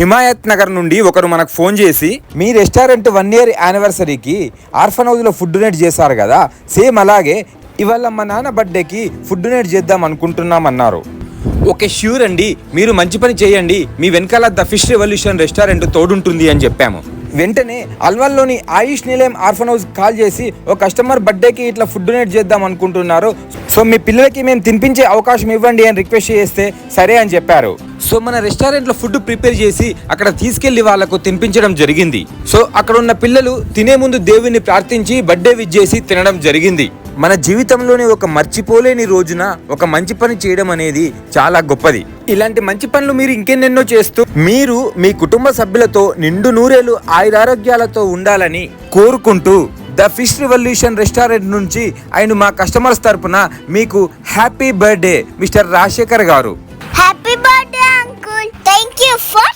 హిమాయత్ నగర్ నుండి ఒకరు మనకు ఫోన్ చేసి మీ రెస్టారెంట్ 1 year యానివర్సరీకి ఆర్ఫన్ హౌస్లో ఫుడ్ డొనేట్ చేశారు కదా, సేమ్ అలాగే ఇవాళ మా నాన్న బర్త్డేకి ఫుడ్ డొనేట్ చేద్దాం అనుకుంటున్నామన్నారు. ఓకే ష్యూర్ అండి, మీరు మంచి పని చేయండి, మీ వెనకాల ద ఫిష్ రెవల్యూషన్ రెస్టారెంట్ తోడుంటుంది అని చెప్పాము. వెంటనే అల్వాల్లోని ఆయుష్ నిలయం ఆర్ఫన్ హౌస్ కాల్ చేసి ఒక కస్టమర్ బర్త్డేకి ఇట్లా ఫుడ్ డొనేట్ చేద్దాం అనుకుంటున్నారు, సో మీ పిల్లలకి మేము తినిపించే అవకాశం ఇవ్వండి అని రిక్వెస్ట్ చేస్తే సరే అని చెప్పారు. సో మన రెస్టారెంట్లో ఫుడ్ ప్రిపేర్ చేసి అక్కడ తీసుకెళ్లి వాళ్ళకు తినిపించడం జరిగింది. సో అక్కడ ఉన్న పిల్లలు తినే ముందు దేవుని ప్రార్థించి బర్త్డే విష్ చేసి తినడం జరిగింది. మన జీవితంలోని ఒక మర్చిపోలేని రోజున ఒక మంచి పని చేయడం అనేది చాలా గొప్పది. ఇలాంటి మంచి పనులు మీరు ఇంకెన్నెన్నో చేస్తూ మీరు మీ కుటుంబ సభ్యులతో నిండు నూరేళ్లు ఆయురారోగ్యాలతో ఉండాలని కోరుకుంటూ ద ఫిష్ రెవల్యూషన్ రెస్టారెంట్ నుంచి ఆయన మా కస్టమర్స్ తరపున మీకు హ్యాపీ బర్త్డే మిస్టర్ రాజశేఖర్ గారు. Happy birthday uncle, thank you for